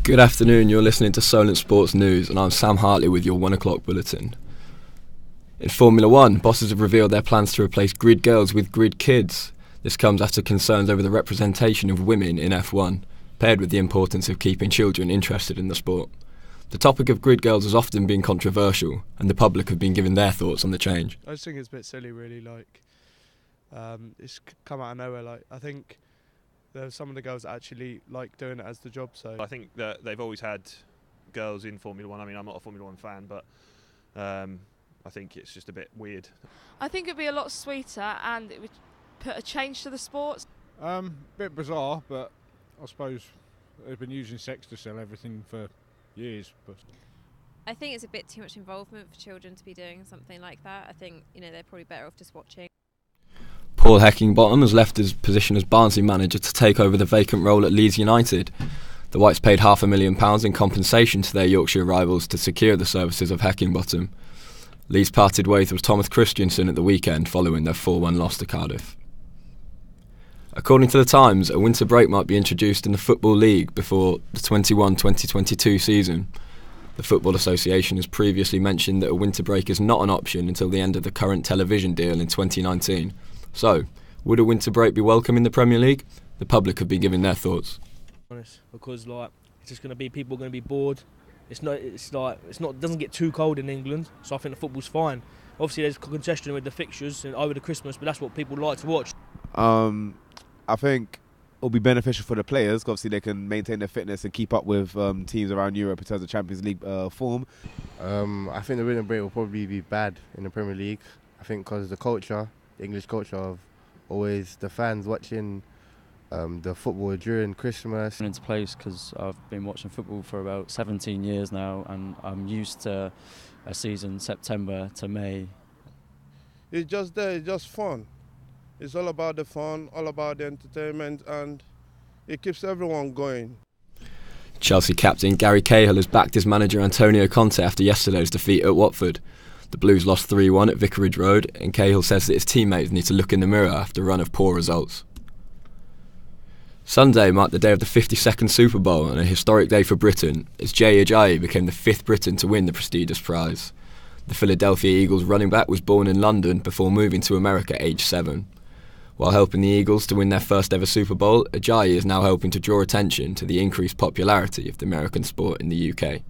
Good afternoon, you're listening to Solent Sports News and I'm Sam Hartley with your 1 o'clock bulletin. In Formula 1, bosses have revealed their plans to replace grid girls with grid kids. This comes after concerns over the representation of women in F1, paired with the importance of keeping children interested in the sport. The topic of grid girls has often been controversial and the public have been given their thoughts on the change. I just think it's a bit silly really, it's come out of nowhere. I think there are some of the girls that actually like doing it as the job. So I think that they've always had girls in Formula 1. I mean, I'm not a Formula 1 fan, but I think it's just a bit weird. I think it'd be a lot sweeter and it would put a change to the sport. Bit bizarre, but I suppose they've been using sex to sell everything for years. But I think it's a bit too much involvement for children to be doing something like that. I think they're probably better off just watching. Paul Heckingbottom has left his position as Barnsley manager to take over the vacant role at Leeds United. The Whites paid £500,000 in compensation to their Yorkshire rivals to secure the services of Heckingbottom. Leeds parted ways with Thomas Christiansen at the weekend following their 4-1 loss to Cardiff. According to The Times, a winter break might be introduced in the Football League before the 21-2022 season. The Football Association has previously mentioned that a winter break is not an option until the end of the current television deal in 2019. So, would a winter break be welcome in the Premier League? The public have been giving their thoughts. Because it's just going to be people are going to be bored. It doesn't get too cold in England, so I think the football's fine. Obviously, there's congestion with the fixtures and over the Christmas, but that's what people like to watch. I think it'll be beneficial for the players. Obviously, they can maintain their fitness and keep up with teams around Europe in terms of Champions League form. I think the winter break will probably be bad in the Premier League. I think because the English culture of always the fans watching the football during Christmas. Into place because I've been watching football for about 17 years now, and I'm used to a season September to May. It's just there, it's just fun. It's all about the fun, all about the entertainment, and it keeps everyone going. Chelsea captain Gary Cahill has backed his manager Antonio Conte after yesterday's defeat at Watford. The Blues lost 3-1 at Vicarage Road, and Cahill says that his teammates need to look in the mirror after a run of poor results. Sunday marked the day of the 52nd Super Bowl and a historic day for Britain, as Jay Ajayi became the 5th Briton to win the prestigious prize. The Philadelphia Eagles running back was born in London before moving to America aged 7. While helping the Eagles to win their first ever Super Bowl, Ajayi is now helping to draw attention to the increased popularity of the American sport in the UK.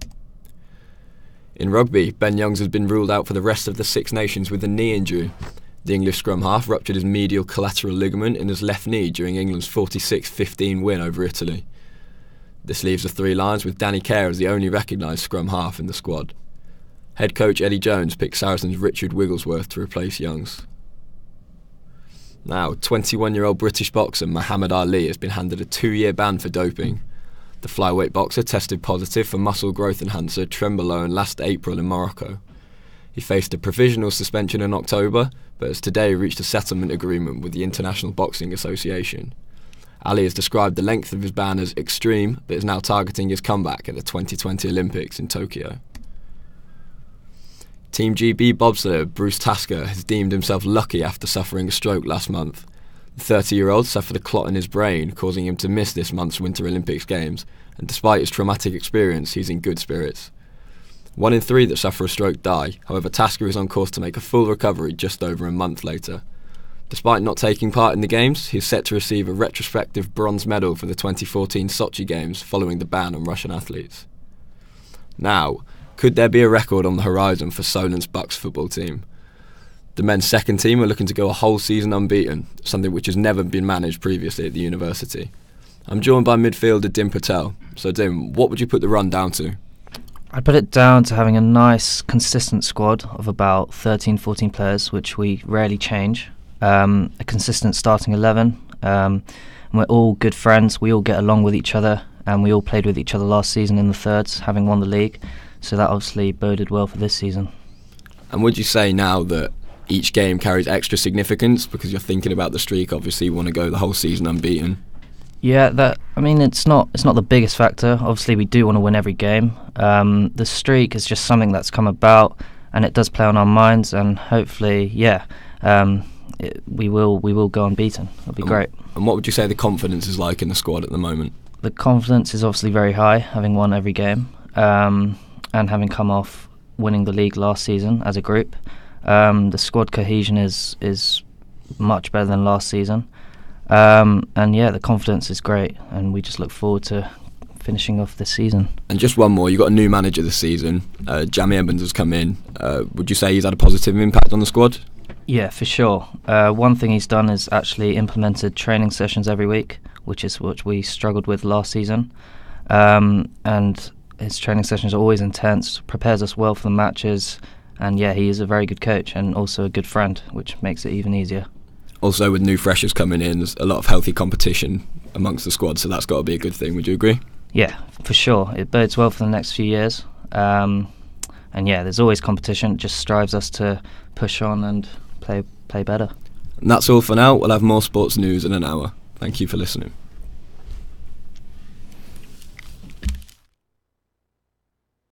In rugby, Ben Youngs has been ruled out for the rest of the Six Nations with a knee injury. The English scrum half ruptured his medial collateral ligament in his left knee during England's 46-15 win over Italy. This leaves the Three Lions with Danny Care as the only recognised scrum half in the squad. Head coach Eddie Jones picked Saracens' Richard Wigglesworth to replace Youngs. Now, 21-year-old British boxer Muhammad Ali has been handed a 2-year ban for doping. The flyweight boxer tested positive for muscle growth enhancer Trenbolone last April in Morocco. He faced a provisional suspension in October, but has today reached a settlement agreement with the International Boxing Association. Ali has described the length of his ban as extreme, but is now targeting his comeback at the 2020 Olympics in Tokyo. Team GB bobsledder Bruce Tasker has deemed himself lucky after suffering a stroke last month. The 30-year-old suffered a clot in his brain, causing him to miss this month's Winter Olympics Games, and despite his traumatic experience, he's in good spirits. 1 in 3 that suffer a stroke die, however Tasker is on course to make a full recovery just over a month later. Despite not taking part in the Games, he is set to receive a retrospective bronze medal for the 2014 Sochi Games following the ban on Russian athletes. Now, could there be a record on the horizon for Solent's Bucks football team? The men's second team are looking to go a whole season unbeaten, something which has never been managed previously at the university. I'm joined by midfielder Dim Patel. So Dim, what would you put the run down to? I'd put it down to having a nice, consistent squad of about 13, 14 players, which we rarely change. A consistent starting 11. We're all good friends. We all get along with each other, and we all played with each other last season in the thirds, having won the league. So that obviously boded well for this season. And would you say now that each game carries extra significance because you're thinking about the streak? Obviously, you want to go the whole season unbeaten. Yeah, it's not the biggest factor. Obviously, we do want to win every game. The streak is just something that's come about, and it does play on our minds. And hopefully, we will go unbeaten. It'll be great. And what would you say the confidence is like in the squad at the moment? the confidence is obviously very high, having won every game, and having come off winning the league last season as a group. The squad cohesion is much better than last season, and yeah, the confidence is great, and we just look forward to finishing off this season. And just one more, you got a new manager this season. Jamie Evans has come in. Would you say he's had a positive impact on the squad? Yeah, for sure. One thing he's done is actually implemented training sessions every week, which is what we struggled with last season. And his training sessions are always intense, prepares us well for the matches, and yeah, he is a very good coach and also a good friend, which makes it even easier. Also, with new freshers coming in, there's a lot of healthy competition amongst the squad, so that's got to be a good thing. Would you agree? Yeah, for sure. It bodes well for the next few years. And yeah, there's always competition. It just strives us to push on and play better. And that's all for now. We'll have more sports news in an hour. Thank you for listening.